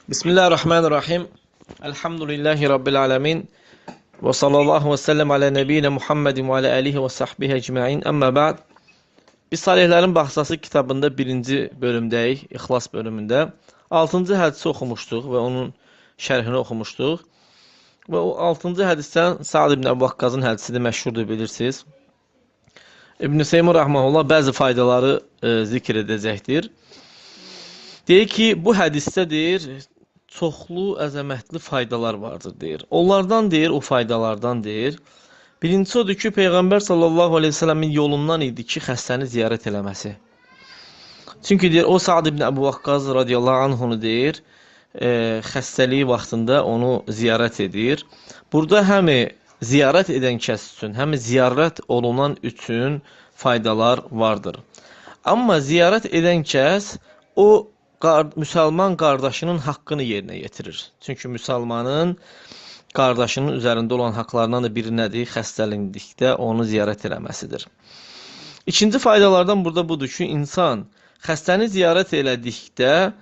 Bismillahirrahmanirrahim. Elhamdülillahi Rabbil alemin. Ve sallallahu ve sellem ala nebiyyina Muhammedin ve ala alihi ve sahbihi ecma'in. Amma ba'd. Biz Salihlərin Baxsası kitabında birinci bölümdəyik, İxlas bölümündə. 6-cı hədisi oxumuşduq və onun şərhini oxumuşduq. Və o 6-cı hədisdən Sa'd ibn Əbu Vaqqazın hədisidir, məşhurdur, bilirsiniz. İbn-i Seymur Rəhməhullah bəzi faydaları zikr edəcəkdir. Deyir ki, bu hədisdə deyir, çoxlu əzəmətli faydalar vardır, deyir. Onlardan deyir, o faydalardan deyir. Birincisi odur ki, Peyğəmbər sallallahu aleyhi ve sellemin yolundan idi ki, xəstəni ziyarət eləməsi. Çünki deyir, o Sa'd ibn Əbu Vaqqaz radiyallahu anhunu deyir, xəstəliyi vaxtında onu ziyarət edir. Burada həmi ziyarət edən kəs üçün, həmi ziyarət olunan üçün faydalar vardır. Amma ziyarət edən kəs o müsəlman qardaşının haqqını yerinə yetirir. Çünki müsəlmanın qardaşının üzərində olan haqlarından da biri nədir? Xəstəlindikdə onu ziyarət eləməsidir. İkinci faydalardan burada budur ki, insan xəstəni ziyarət elədikdə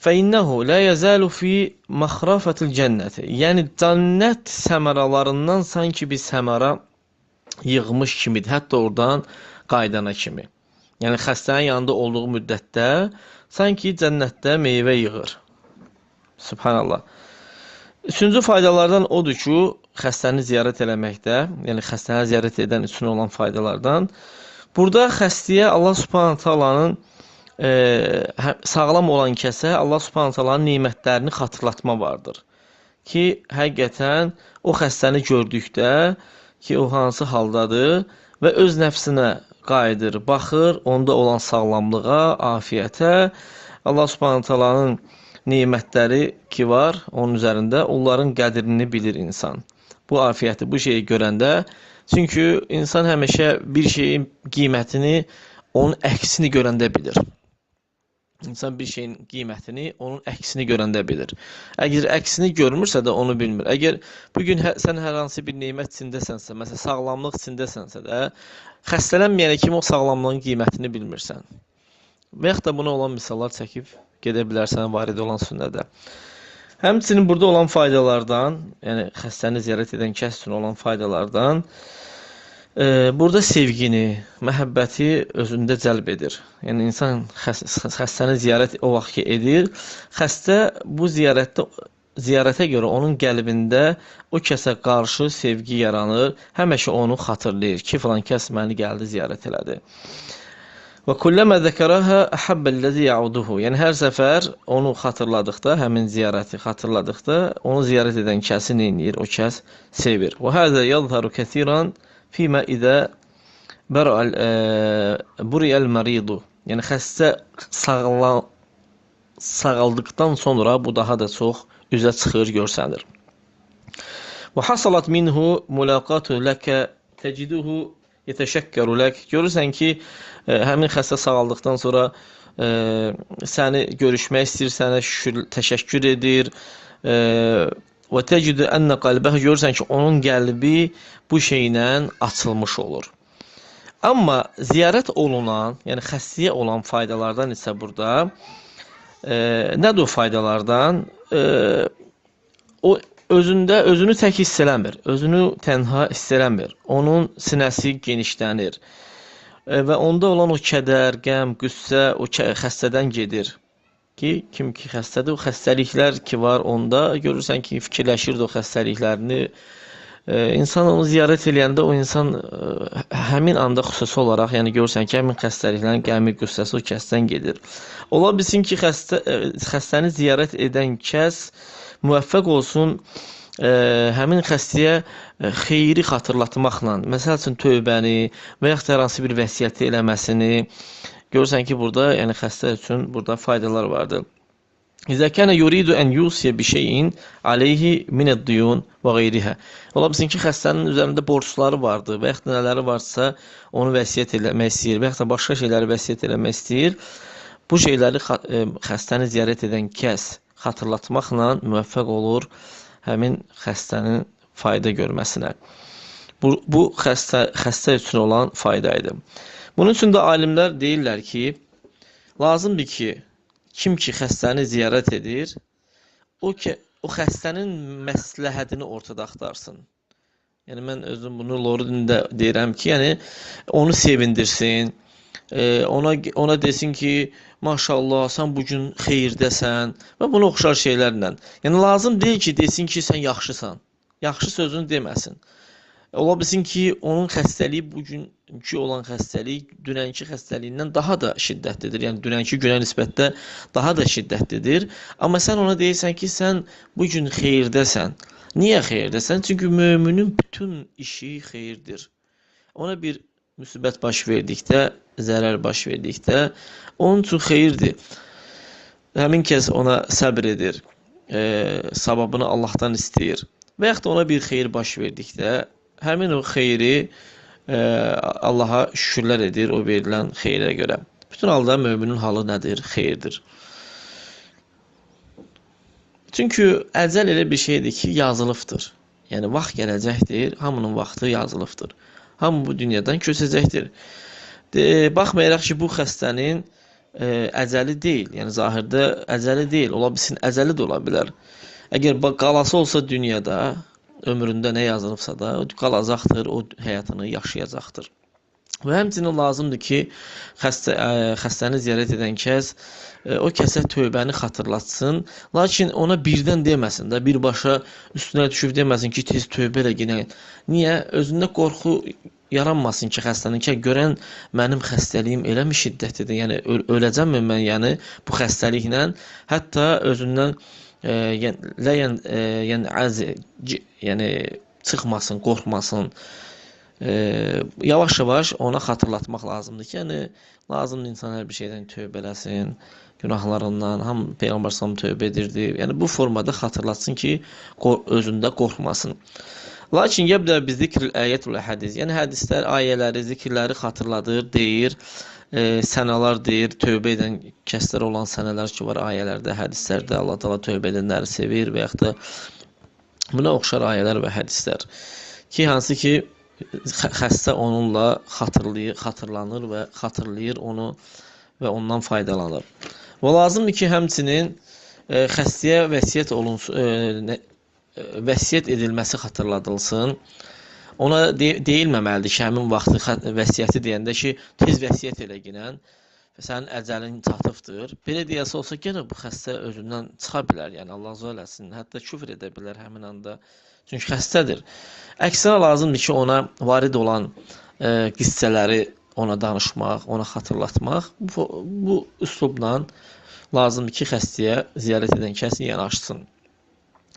فَإِنَّهُ لَا يَزَالُ فِي مَخْرَفَةِ الْجَنَّةِ Yəni, cənnət səmaralarından sanki bir səmara yığmış kimidir. Hətta oradan qaydana kimi. Yəni, xəstənin yanında olduğu müddətdə sanki cənnətdə meyvə yığır. Subhanallah. Üçüncü faydalardan odur ki, xəstəni ziyarət eləməkdə, yəni xəstəni ziyarət edən üçün olan faydalardan, burada xəstəyə Allah Subhanahu taalanın sağlam olan kəsə Allah Subhanahu taalanın nemətlərini xatırlatma vardır. Ki, həqiqətən o xəstəni gördükdə ki, o hansı haldadır və öz nəfsinə qayıdır, baxır, onda olan sağlamlığa, afiyyətə, Allah Subhanahu taalanın nemətləri ki var onun üzərində, onların qədrini bilir insan. Bu afiyyəti, bu şeyi görəndə, çünki insan həmişə bir şeyin qiymətini, onun əksini görəndə bilir. İnsan bir şeyin qiymətini, onun əksini görəndə bilir. Əgər əksini görmürsə də onu bilmir. Əgər bugün sən hər hansı bir nemət içindəsənsə, məsələn, sağlamlıq içindəsənsə də, xəstələnməyənə kimi o sağlamlığın qiymətini bilmirsən. Və yaxud da buna olan misallar çəkib gedə bilərsən varid olan sünnədə. Həmçinin burada olan faydalardan, yəni xəstəni ziyarət edən kəs üçün olan faydalardan, burada sevgini, məhəbbəti özündə cəlb edir. Yəni, insan xəstəni ziyarət o vaxt ki edir, xəstə bu ziyarətə görə onun qəlbində o kəsə qarşı sevgi yaranır, həmişə onu xatırlayır ki, filan kəs məni gəldi, ziyarət elədi. Və kulləmə zəkərəhə əhəbbəlləzi yauduhu. Yəni, hər səfər onu xatırladıqda, həmin ziyarəti xatırladıqda, onu ziyarət edən kəsi neyinir? O kəs sevir. Və həzə yadharu kəsiran fīmə idə buriyəl məridu. Yəni, xəstə sağaldıqdan sonra bu daha da çox üzə çıxır, görsənir. Və hasalat minhu mulaqatu ləkə təciduhu yetəşəkkəru lək. Görürsən ki, həmin xəstə sağaldıqdan sonra səni görüşmək istəyir, sənə təşəkkür edir. Və təcidu ənə qalbəh, görürsən ki, onun qəlbi bu şeylə açılmış olur. Amma ziyarət olunan, yəni xəstəyə olan faydalardan isə burada, nədir o faydalardan? O özünü tək hiss eləmir, özünü tənha hiss eləmir. Onun sinəsi genişlənir və onda olan o kədər, qəm, qüssə o xəstədən gedir. Ki, kim ki xəstədir, o xəstəliklər ki var onda, görürsən ki, fikirləşirdi o xəstəliklərini. İnsan onu ziyarət eləyəndə o insan həmin anda xüsusi olaraq, yəni görürsən ki, həmin xəstəliklərin qəmi, qüssəsi o kəsdən gedir. Ola bilsin ki, xəstəni ziyarət edən kəs müvəffəq olsun həmin xəstəyə xeyri xatırlatmaqla, məsəl üçün tövbəni və yaxud hər hansı bir vəsiyyəti eləməsini görürsən ki, burada, yəni xəstə üçün burada faydalar vardır. İzə kənə yuridu ən yusiyə bir şeyin aleyhi minəd-diyun və qeyrihə. Ola bilsin ki, xəstənin üzərində borçları vardır və yaxud nələri varsa onu vəsiyyət eləmək istəyir və yaxud da başqa şeyləri vəsiyyət eləmək istəyir. Bu şeyləri xəstəni ziyarət edən kəs xatırlatmaqla müvəffəq olur həmin xəstənin fayda görməsinə. Bu xəstə üçün olan fayda idi. Bunun üçün də alimlər deyirlər ki, lazımdır ki, kim ki xəstəni ziyarət edir, o xəstənin məsləhətini ortada axtarsın. Yəni mən özüm bunu Loridində deyirəm ki, yəni onu sevindirsin. Ona desin ki, maşallah, sən bu gün xeyirdəsən və buna oxşar şeylərlə. Yəni lazım deyil ki, desin ki, sən yaxşısan. Yaxşı sözünü deməsin. Ola bilsin ki, onun xəstəliyi bugünkü olan xəstəlik dünənki xəstəliyindən daha da şiddətlidir. Yəni dünənki günə nisbətdə daha da şiddətlidir. Amma sən ona deyirsən ki, sən bu gün xeyirdəsən. Niyə xeyirdəsən? Çünki möminin bütün işi xeyirdir. Ona bir müsibət baş verdikdə, zərər baş verdikdə, onun üçün xeyirdir. Həmin kəs ona səbr edir, savabını Allahdan istəyir. Və yaxud da ona bir xeyir baş verdikdə, həmin o xeyri Allaha şükürlər edir o verilən xeyrə görə. Bütün halda möminin halı nədir? Xeyirdir. Çünki əcəl elə bir şeydir ki, yazılıbdır. Yəni, vaxt gələcəkdir, hamının vaxtı yazılıbdır. Hamı bu dünyadan köçəcəkdir. Baxmayaraq ki, bu xəstənin əcəli deyil, yəni zahirdə əcəli deyil, ola bilsin əcəli də ola bilər. Əgər qalası olsa dünyada, ömründə nə yazılıbsa da, qalacaqdır, o həyatını yaşayacaqdır. Və həmçinin lazımdır ki, xəstəni ziyarət edən kəs o kəsə tövbəni xatırlatsın, lakin ona birdən deməsin də, birbaşa üstünə düşüb deməsin ki, tez tövbə elə yenə. Niyə? Özündə qorxu yaranmasın ki, xəstənin ki, görən mənim xəstəliyim elə mi şiddətlidir, yəni öləcəmmi mən, yəni bu xəstəliklə, hətta özündən yəni çıxmasın, qorxmasın. Yavaş-yavaş ona xatırlatmaq lazımdır ki, yəni lazımdır insan hər bir şeydən tövbə eləsin, günahlarından, Peyğəmbər sallam tövbə edirdi. Yəni bu formada xatırlatsın ki, özündə qorxmasın. Lakin yəbdə bi zikril ayət və hədis. Yəni hədislər, ayələri, zikirləri xatırladır, deyir, sənələr deyir, tövbə edən kəslər olan sənələr ki var ayələrdə, hədislərdə Allah Taala tövbə edənləri sevir və yaxud da buna oxşar ayələr və hədislər ki, hansı ki xəstə onunla xatırlanır və xatırlayır onu və ondan faydalanır. Və lazımdır ki, həmçinin xəstəyə vəsiyyət edilməsi xatırladılsın. Ona deyilməməlidir ki, həmin vaxtı vəsiyyəti deyəndə ki, tez vəsiyyət elə ginən və sənin əcəlin çatıbdır. Belə deyəsə olsa, yenə bu xəstə özündən çıxa bilər, yəni Allah zə eləsin, hətta küfr edə bilər həmin anda. Çünki xəstədir. Əksinə lazımdır ki, ona varid olan qissələri ona danışmaq, ona xatırlatmaq. Bu üslubla lazımdır ki, xəstəyə ziyarət edən kəs yanaşsın.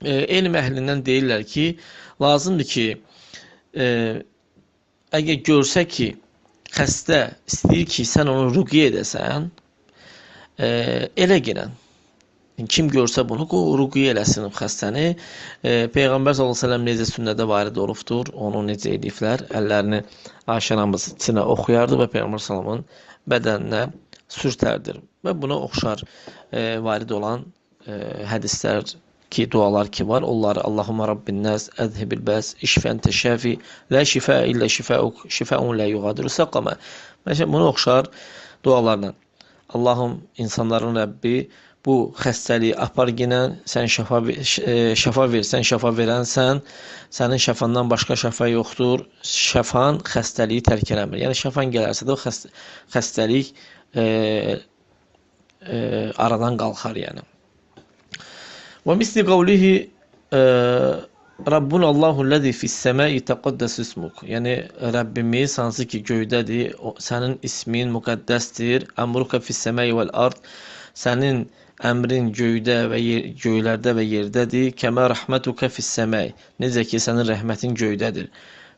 Elm əhlindən deyirlər ki, lazımdır ki, əgər görsə ki, xəstə istəyir ki, sən onu rüqyə edəsən, elə girən. Kim görsə bunu, rüqyə eləsin xəstəni. Peyğəmbər s.ə.v necə sünnədə varid olubdur, onu necə ediblər, əllərini Ayşə anamız içinə oxuyardı və Peyğəmbər s.ə.v-in bədəninə sürtərdir. Və buna oxşar varid olan hədislər ki, dualar ki var, onları Allahumma Rabbin nəs, əzhibil bəs, işfən təşəfi, lə şifə illə şifəuk, şifəun lə yuqadiru səqamə. Məsələn, buna oxşar dualarla Allahım, insanların Rəbbi, bu xəstəliyi apar ginən, sən şəfa versən, şəfa verənsən, sənin şəfandan başqa şəfa yoxdur, şəfan xəstəliyi tərk eləmir. Yəni, şəfan gələrsə də o xəstəlik aradan qalxar, yəni. Və misli qavlihi Rabbun Allahu-ləzi fis-səmai təqaddəs ismuk. Yəni, Rəbbimiz hansı ki göydədir, sənin ismin müqəddəsdir, əmruka fis-səmai vəl-ard, sənin əmrin göydə və göylərdə və yerdədir. Kəmə rəhmətuka fis-səmai. Necə ki, sənin rəhmətin göydədir.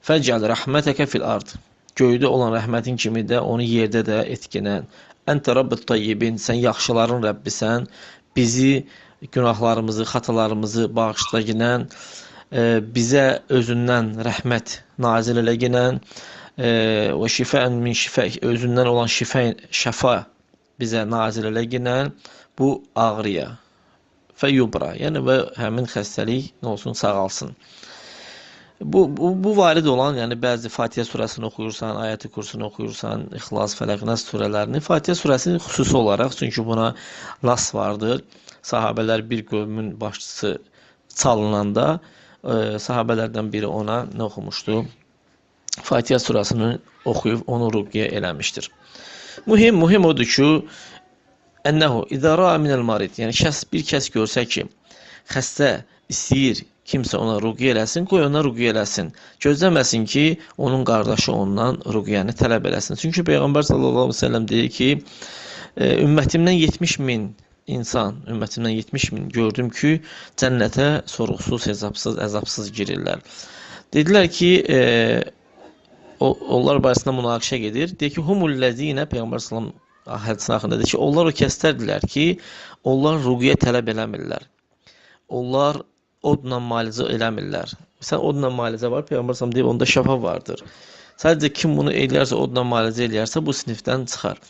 Fəcəl rəhmətəkə fil-ard. Göydə olan rəhmətin kimi də onu yerdə də etkinən. Əntə Rabbit tayyibin. Sən yaxşıların Rəbbisən. Bizi, günahlarımızı, xatalarımızı bağışla ginən. Bizə özündən rəhmət nazil elə ginən. Və şifən min şifə. Özündən olan şəfa bizə nazil elə ginən. Bu ağrıya fəyubra, yəni və həmin xəstəlik nə olsun, sağalsın. Bu varid olan, yəni bəzi Fatihə surəsini oxuyursan, Ayət-i Kürsünü oxuyursan, İxlas, Fələq, Nas surələrini, Fatihə surəsini xüsusi olaraq, çünki buna nas vardır. Sahabələr bir qövmün başçısı çalınanda sahabələrdən biri ona nə oxumuşdu? Fatihə surəsini oxuyub onu ruqyə eləmişdir. Mühim odur ki, ənəhu izə ra'a minəl marid, yəni bir kəs görsə ki, xəstə istəyir kimsə ona ruqyə eləsin, qoy ona ruqyə eləsin. Gözləməsin ki, onun qardaşı ondan ruqyəni tələb eləsin. Çünki Peyğəmbər sallallahu əleyhi və səlləm deyir ki, ümmətimdən 70.000 insan, ümmətimdən 70.000 gördüm ki, cənnətə sorğusuz, hesabsız, əzabsız girirlər. Dedilər ki, onlar barəsində münaqişə gedir. Deyir ki, humullezine, Peyğəmbər sallallahu əleyhi və səlləm hədisinin axırında deyir ki, onlar o kəslərdirlər ki, onlar ruqyə tələb eləmirlər. Onlar odla müalicə eləmirlər. Sən odla müalicə var, Peyğəmbər sallallahu deyir, onda şəfa vardır. Sadəcə kim bunu eləyərsə, odla müalicə eləyərsə, bu sinifdən çıxar.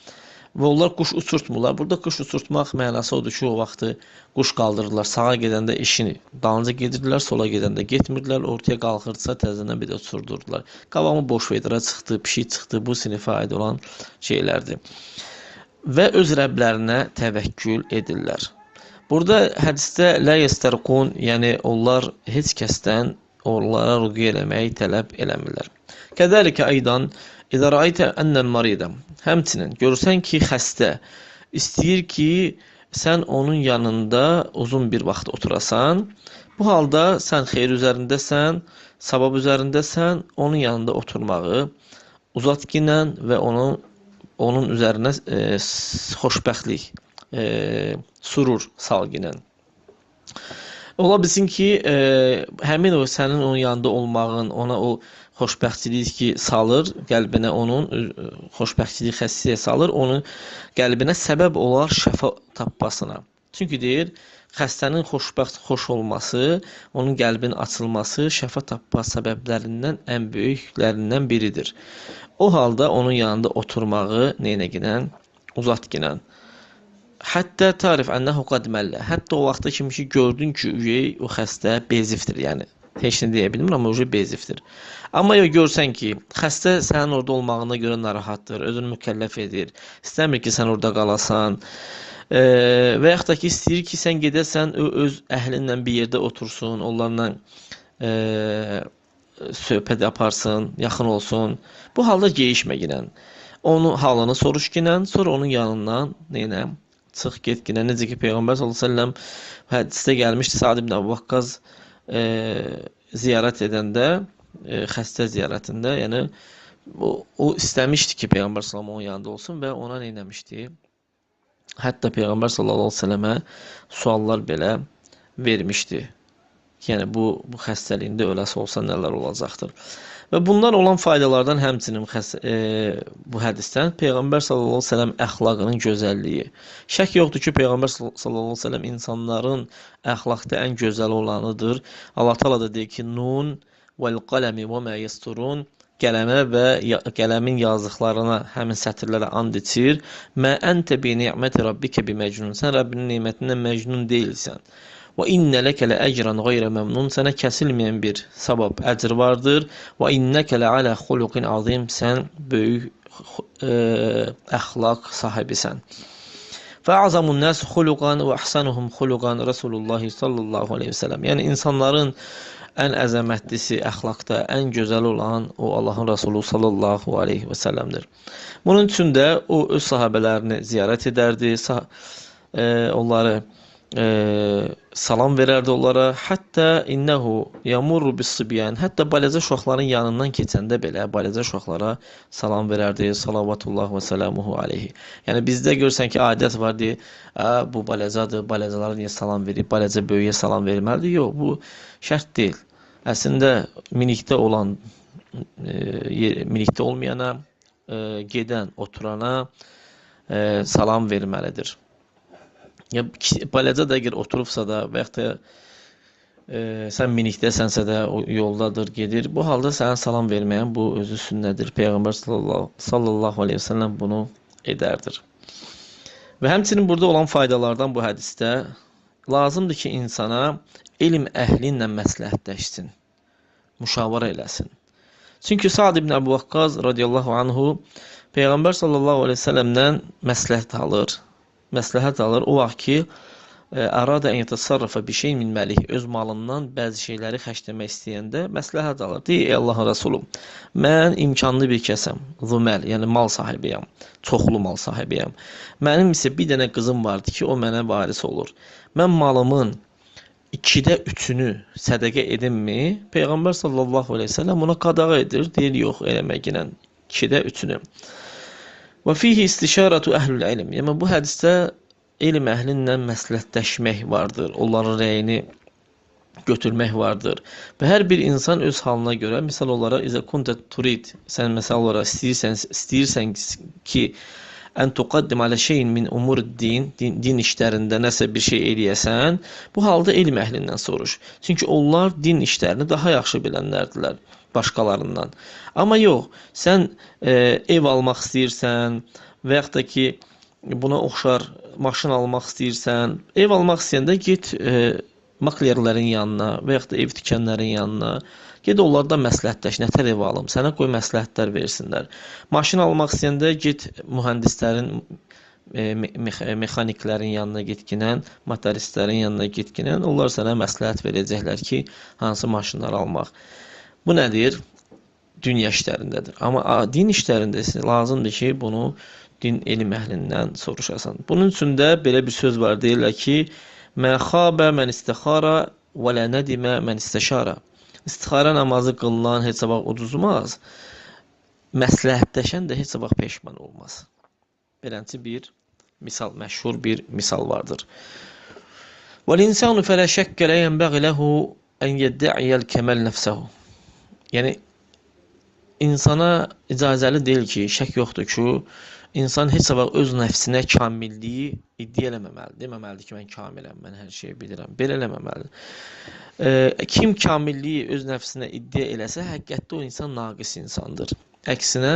Və onlar quş uçurtmurlar. Burada quş uçurtmaq mənası odur ki, o vaxtı quş qaldırırlar. Sağa gedəndə işini dalınca gedirdilər, sola gedəndə getmirdilər. Ortaya qalxırdısa təzədən bir də uçurdurdular. Qavamı boş vedrə çıxdı, pişik çıxdı. Bu sinifə aid olan şeylərdir. Və öz Rəblərinə təvəkkül edirlər. Burada hədisdə lə yestərqun, yəni onlar heç kəsdən onlara ruqyə eləməyi tələb eləmirlər. Kədəlikə aydan İzə rəaytə ənəl maridə, həmçinin görürsən ki, xəstə istəyir ki, sən onun yanında uzun bir vaxt oturasan, bu halda sən xeyir üzərindəsən, savab üzərindəsən, onun yanında oturmağı uzat ginən və onun üzərinə xoşbəxtlik, surur salginən. Ola bilsin ki, həmin o sənin onun yanında olmağın, ona o xoşbəxtçilik ki salır, qəlbinə onun xoşbəxtçilik xəssiyyə salır, onun qəlbinə səbəb olar şəfa tapmasına. Çünki deyir, xəstənin xoş olması, onun qəlbinin açılması şəfa tapma səbəblərindən ən böyüklərindən biridir. O halda onun yanında oturmağı neynə ginən, uzat ginən. Hətta tarif ənəhu qad məllə. Hətta o vaxtda kimi ki gördün ki, o xəstə bezifdir, yəni heç nə deyə bilmir, amma bezifdir. Amma görsən ki, xəstə sənin orada olmağına görə narahatdır, özünü mükəlləf edir, istəmir ki, sən orada qalasan və yaxud da ki, istəyir ki, sən gedəsən, öz əhlinlə bir yerdə otursun, onlarla söhbət yaparsın, yaxın olsun. Bu halda geyişmə ginən. Onun halını soruş ginən, sonra onun yanından neynə? Çıx, get ginən. Necə ki, Peyğəmbər sallallahu əleyhi və səlləm hədisdə gəlmişdi, Sa'd ibn Əbu Vaqqas ziyarət edəndə, xəstə ziyarətində, yəni o istəmişdi ki, Peyğəmbər sallallahu onun yanında olsun və ona neynəmişdi? Hətta Peyğəmbər sallallahu əleyhi və səlləmə suallar belə vermişdi. Yəni bu xəstəliyində öləsi olsa nələr olacaqdır? Və bundan olan faydalardan həmçinin bu hədisdən Peyğəmbər sallallahu əleyhi və səlləm əxlaqının gözəlliyi. Şək yoxdur ki, Peyğəmbər sallallahu əleyhi və səlləm insanların əxlaqda ən gözəl olanıdır. Allah Taala da deyir ki, Nun vəl qələmi və mə yəsturun, qələmə və qələmin yazdıqlarına, həmin sətirlərə and içir. Mə əntə bi ni'məti rabbikə bi məcnun. Sən Rəbbinin nemətindən məcnun deyilsən. Və innə ləkə lə əcran qayrə məmnun. Sənə kəsilməyən bir savab, əcr vardır. Və innəkə lə alə xuluqin azim. Sən böyük əxlaq sahibisən. Fə'azamun nəs xuluqan və əhsanuhum xuluqan Rasulullah sallallahu aleyhi və səlləm. Yəni insanların ən əzəmətlisi əxlaqda, ən gözəl olan o Allahın Rasulü sallallahu aleyhi və səlləmdir. Bunun üçün də o öz sahabələrini ziyarət edərdi, onları salam verərdi onlara. Hətta innəhu yamurru bis-sibyan. Hətta balaca uşaqların yanından keçəndə belə balaca uşaqlara salam verərdi. Salavatullah və salamuhu alayhi. Yəni bizdə görsən ki, adət var deyə, bu balacadır, balacalara niyə salam verib, balaca böyüyə salam verməlidir? Yox, bu şərt deyil. Əslində minikdə olan, minikdə olmayana, gedən, oturana salam verməlidir. Ya balaca da əgər oturubsa da və yaxud da sən minikdəsənsə də o yoldadır, gedir. Bu halda sənə salam verməyən bu özü sünnədir. Peyğəmbər sallallahu aleyhi və səlləm bunu edərdir. Və həmçinin burada olan faydalardan bu hədisdə lazımdır ki, insana elm əhli ilə məsləhətləşsin. müşavirə eləsin. Çünki Sa'd ibn Əbu Vaqqaz radiyallahu anhu Peyğəmbər sallallahu əleyhi və səlləmdən məsləhət alır. O vaxt ki, arada en yetasarrafa bi şeyin min malihi, öz malından bəzi şeyləri xərcləmək istəyəndə məsləhət alır. Deyir, ey Allahın Rəsulü, mən imkanlı bir kəsəm, züməl, yəni mal sahibiyəm, çoxlu mal sahibiyəm. Mənim isə bir dənə qızım vardı ki, o mənə varis olur. Mən malımın 2də 3-ünü sədəqə edimmi? Peyğəmbər sallallahu əleyhi və səlləm ona qadağa edir. Deyir, yox, eləməklə 2də 3-ünü. Və fihi istişaratu əhlül ilm. Yəni bu hədisdə elm əhlindən məsləhətləşmək vardır. Onların rəyini götürmək vardır. Və hər bir insan öz halına görə, misal olaraq izə kunta turid, sən məsəl olaraq istəyirsən ki, ən tuqaddim alə şeyin min umur din işlərində nəsə bir şey eləyəsən, bu halda elm əhlindən soruş. Çünki onlar din işlərini daha yaxşı bilənlərdilər başqalarından. Amma yox, sən ev almaq istəyirsən və yaxud da ki, buna oxşar maşın almaq istəyirsən, ev almaq istəyəndə get maklerlərin yanına və yaxud da ev tikənlərin yanına, get onlardan məsləhətləş, nətər ev alım, sənə qoy məsləhətlər versinlər. Maşın almaq istəyəndə get mühəndislərin, mexaniklərin yanına getginən, motoristlərin yanına getginən, onlar sənə məsləhət verəcəklər ki, hansı maşınları almaq. Bu nədir? Dünya işlərindədir. Amma din işlərində isə lazımdır ki, bunu din elm əhlindən soruşasan. Bunun üçün də belə bir söz var, deyirlər ki, mə xabə mən istixara və lə nədimə mən istəşara. İstixara namazı qılınan heç vaxt uduzmaz, məsləhətləşən də heç vaxt peşman olmaz. Beləncə bir misal, məşhur bir misal vardır. وَالْإِنْسَانُ فَلَا شَكَّ لَا يَنْبَغِ لَهُ أَنْ يَدَّعِيَ الْكَمَالَ نَفْسَهُ. Yəni, insana icazəli deyil ki, şək yoxdur ki, insan heç vaxt öz nəfsinə kamilliyi iddia eləməməlidir. Deməməlidir ki, mən kamiləm, mən hər şeyi bilirəm. Belə eləməməlidir. Kim kamilliyi öz nəfsinə iddia eləsə, həqiqətdə o insan naqis insandır. Əksinə,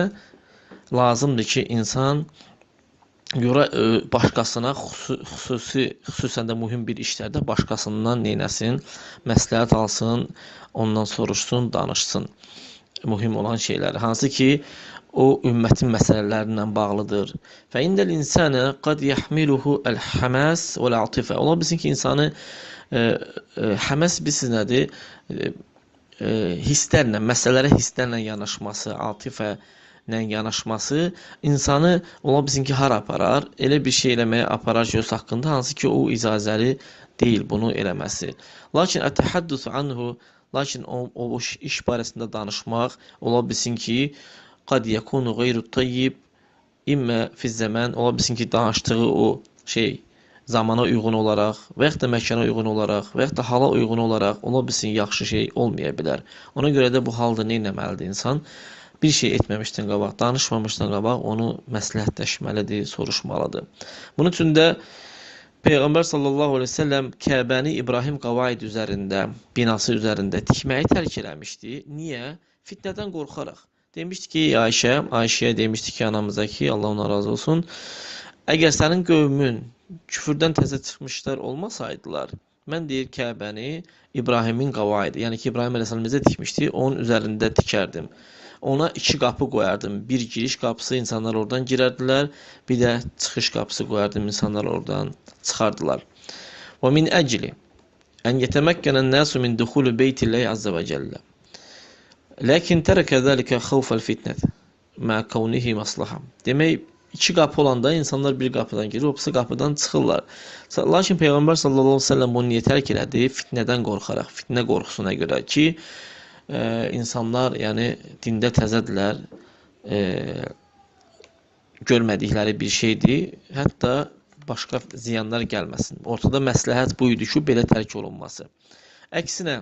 lazımdır ki, insan başqasına xüsusən də mühüm bir işlərdə başqasından neynəsin, məsləhət alsın, ondan soruşsun, danışsın mühüm olan şeyləri. Hansı ki, o ümmətin məsələlərindən bağlıdır. Fə indəl insənə qad yəhmiluhu əl-həməs vəl-atifə. Ola bilsin ki, insanı həməs bilsiz nədir? Hisslərlə, məsələlərə hisslərlə yanaşması, atifə yanaşması insanı ola bilsin ki, hara aparar? Elə bir şey eləməyə aparar ki, öz haqqında, hansı ki, o icazəli deyil bunu eləməsi. Lakin ətəhəddüsü anhu, lakin o iş barəsində danışmaq ola bilsin ki, qad yakunu gayru tayyib imma fi zaman, ola bilsin ki, danışdığı o şey zamana uyğun olaraq və ya da məkana uyğun olaraq və ya da hala uyğun olaraq ola bilsin yaxşı şey olmaya bilər. Ona görə də bu halda nə etməlidir insan? Bir şey etməmişdən qabaq, danışmamışdan qabaq onu məsləhətləşməlidir, soruşmalıdır. Bunun üçün də Peyğəmbər sallallahu əleyhi və səlləm Kəbəni İbrahim qavaid üzərində, binası üzərində tikməyi tərk eləmişdi. Niyə? Fitnədən qorxaraq. Demişdi ki, Ayşəyə demişdi ki, anamıza ki, Allah ona razı olsun, əgər sənin qövmün küfürdən təzə çıxmışlar olmasaydılar, mən deyir Kəbəni İbrahimin qavaidi, yəni ki, İbrahim əleyhissalam tikmişdi, onun üzərində tikərdim. Ona 2 qapı qoyardım. Bir giriş qapısı, insanlar oradan girərdilər. Bir də çıxış qapısı qoyardım, insanlar oradan çıxardılar. Və min əcli ən yetəməkkənən nəsu min duxulu beytillahi azza və cəllə. Lakin tərəkə zəlikə xawfəl fitnət mə kavnihi maslaha. Demək, 2 qapı olanda insanlar bir qapıdan girir, o birisi qapıdan çıxırlar. Lakin Peyğəmbər sallallahu əleyhi və səlləm bunu niyə tərk elədi? Fitnədən qorxaraq, fitnə qorxusuna görə ki, insanlar, yəni dində təzədirlər, görmədikləri bir şeydir, hətta başqa ziyanlar gəlməsin. Ortada məsləhət bu idi ki, belə tərk olunması. Əksinə,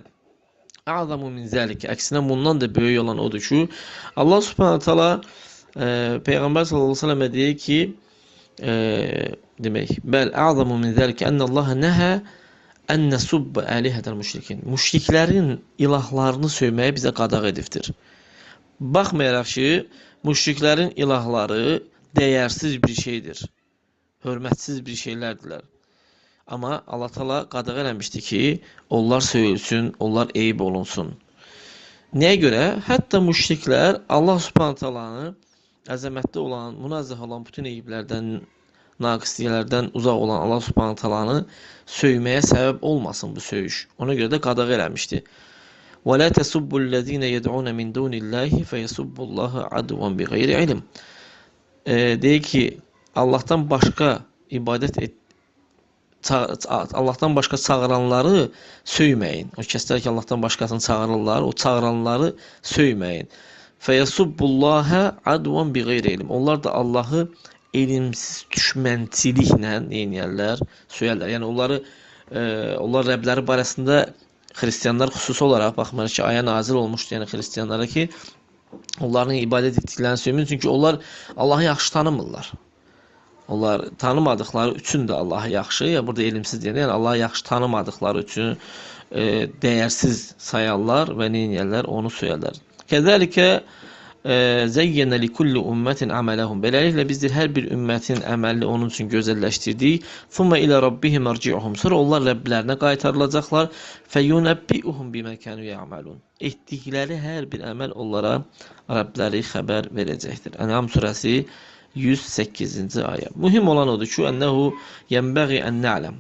əzamu min zəlik, əksinə bundan da böyük olan odur ki, Allah subhanahu taala Peyğəmbər sallallahu əleyhi və səlləmə deyir ki, demək, bəl əzamu min zəlik ənəllaha nəhə ən nəsubb əlihətəl müşrikin. Müşriklərin ilahlarını söyməyə bizə qadağ edibdir. Baxmayaraq ki, müşriklərin ilahları dəyərsiz bir şeydir. Hörmətsiz bir şeylərdirlər. Amma Allah Taala qadağ eləmişdi ki, onlar söyülsün, onlar eyib olunsun. Nəyə görə? Hətta müşriklər Allah Subhanahu taalanı əzəmətli olan, münazzeh olan bütün eyiblərdən, naqisliklərdən uzaq olan Allah Subhanahu taalanı söyməyə səbəb olmasın bu söyüş. Ona görə də qadağa eləmişdi. وَلَا تَسُبُّوا الَّذ۪ينَ يَدْعُونَ مِنْ دُونِ اللّٰهِ فَيَسُبُّوا اللّٰهَ عَدْوًا بِغَيْرِ عِلْمٍ. Deyir ki, Allah'tan başqa Allah'tan başqa çağıranları söyməyin. O kəslər ki, Allah'tan başqasını çağırırlar, o çağıranları söyməyin. Fəyəsubbullaha advan biğeyri ilm. Onlar da Allahı elmsiz düşmənçiliklə neynəyərlər, söyərlər. Yəni onlar Rəbləri barəsində xristianlar xüsusi olaraq baxmayaraq ki, aya nazil olmuşdu, yəni xristianlara ki, onların ibadət etdiklərini söyləyin. Çünki onlar Allahı yaxşı tanımırlar. Onlar tanımadıkları üçün də Allahı yaxşı, ya burada elmsiz deyir, yəni Allahı yaxşı tanımadıkları üçün dəyərsiz sayarlar və neynəyərlər, onu söyərlər. Kəzəlikə zeyyənə likulli ümmətin əmələhum. Beləliklə bizdir hər bir ümmətin əməlini onun üçün gözəlləşdirdik. Thumma ilə rabbihim arci'uhum. Sonra onlar Rəblərinə qaytarılacaqlar. Fəyunəbbi'uhum bimə kənu ya'malun. Etdikləri hər bir əməl onlara Rəbləri xəbər verəcəkdir. Ən'am surəsi 108-ci ayə. Mühim olan odur ki, ənəhu yənbəği ən nə'ləm.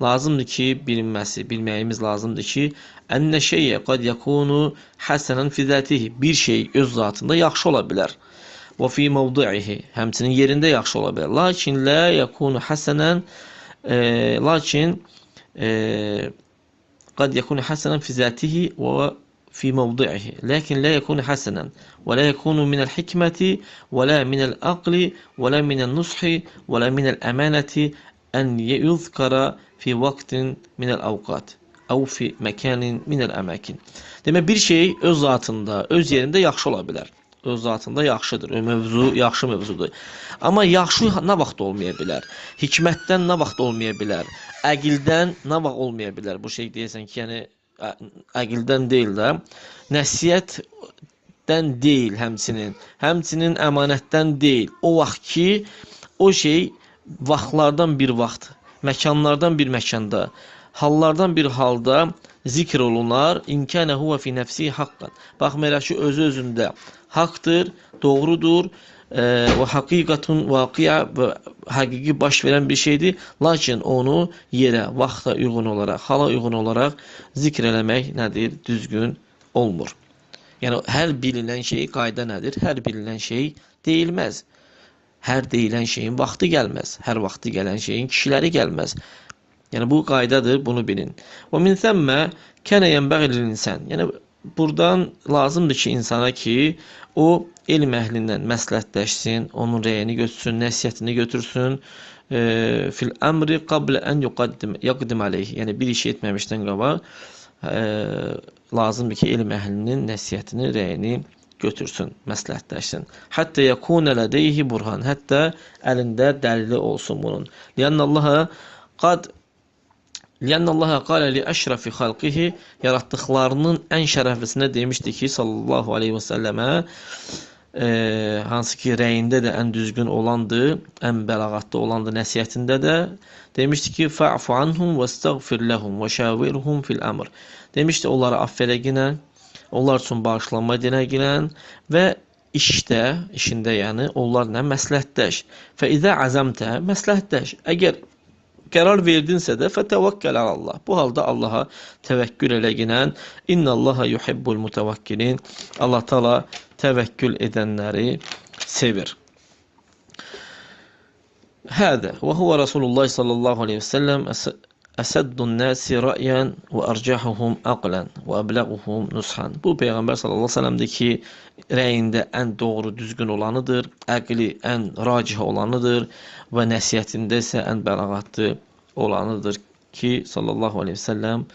Lazımdır ki, bilməyimiz lazımdır ki, ənnə şeyə qad yakunu hasanan fi zatihi. Bir şey öz zatında yaxşı ola bilər. Və fi mevdi'ihi, həmçinin yerində yaxşı ola bilər. Lakin la yakunu hasanan qad yakunu hasanan fi zatihi və fi mevdi'ihi. Lakin la yakunu hasanan və la yakunu min el-hikmeti və la min el-aqli və la min el-nushi və la min el-əmanəti ən yuzkara fi vaktin min el-avqat əv fi məkanin min el-əməkin. Demək, bir şey öz zatında, öz yerində yaxşı ola bilər. Öz zatında yaxşıdır. O mövzu yaxşı mövzudur. Amma yaxşı nə vaxt olmaya bilər? Hikmətdən nə vaxt olmaya bilər? Əqildən nə vaxt olmaya bilər? Bu şey deyəsən ki, yəni əqildən deyil də, nəsiyyətdən deyil həmçinin əmanətdən deyil. O vaxt ki, o şey vaxtlardan bir vaxt, məkanlardan bir məkanda, hallardan bir halda zikr olunar. İnkənə huvə fi nəfsi haqqan. Baxmayaraq ki, özü-özündə haqdır, doğrudur və haqiqatun vaqiə və həqiqi baş verən bir şeydir. Lakin onu yerə, vaxta uyğun olaraq, hala uyğun olaraq zikr eləmək nədir? Düzgün olmur. Yəni, hər bilinən şey qayda nədir? Hər bilinən şey deyilməz. Hər deyilən şeyin vaxtı gəlməz. Hər vaxtı gələn şeyin kişiləri gəlməz. Yəni, bu qaydadır, bunu bilin. Və min thəmmə kənə yənbəği lil-insan. Yəni, buradan lazımdır ki, insana ki, o elm əhlindən məsləhətləşsin, onun rəyini götürsün, nəsiyyətini götürsün. Fil əmri qablə ən yaqdim aleyh. Yəni, bir iş etməmişdən qabaq lazımdır ki, elm əhlinin nəsiyyətini, rəyini götürsün, məsləhətləşsin. Hətta yəkuna lədeyhi burhan. Hətta əlində dəlili olsun bunun. Liannallaha qala li əşrafi xalqihi, yaratdıqlarının ən şərəflisinə demişdi ki, sallallahu aleyhi və səlləmə, hansı ki, rəyində də ən düzgün olandır, ən bəlağatlı olandır, nəsiyyətində də demişdi ki, fa'fu anhum və stəğfir ləhum və şəvirhum fil əmr. Demişdi, onları affələ ginən, onlar üçün bağışlanma dinəgilən və işində yəni onlarla məsləhətləş. Fəizə əzəmtə, məsləhətləş. Əgər qərar verdinsə də fətəvəkkəl alallah. Bu halda Allaha təvəkkül elə ginən. İnnallaha yuhibbul mutəvəkkilin. Allah Taala təvəkkül edənləri sevir. Hədə və huve Rasulullah sallallahu aleyhi və səlləm əsəddun nəsi rəyan və ərcəhuhum əqlən və əbləğuhum nushan. Bu Peyğəmbər sallallahu aleyhi və səlləmdir ki, rəyində ən doğru, düzgün olanıdır, əqli ən racih olanıdır və nəsiyyətində isə ən bəlağatlı olanıdır ki, sallallahu aleyhi və səlləm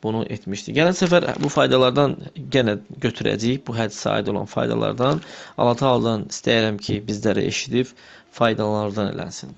bunu etmişdir. Gələn səfər bu faydalardan yenə götürəcəyik, bu hədisə aid olan faydalardan. Allah Taala'dan istəyirəm ki, bizləri eşidib faydalardan eləsin.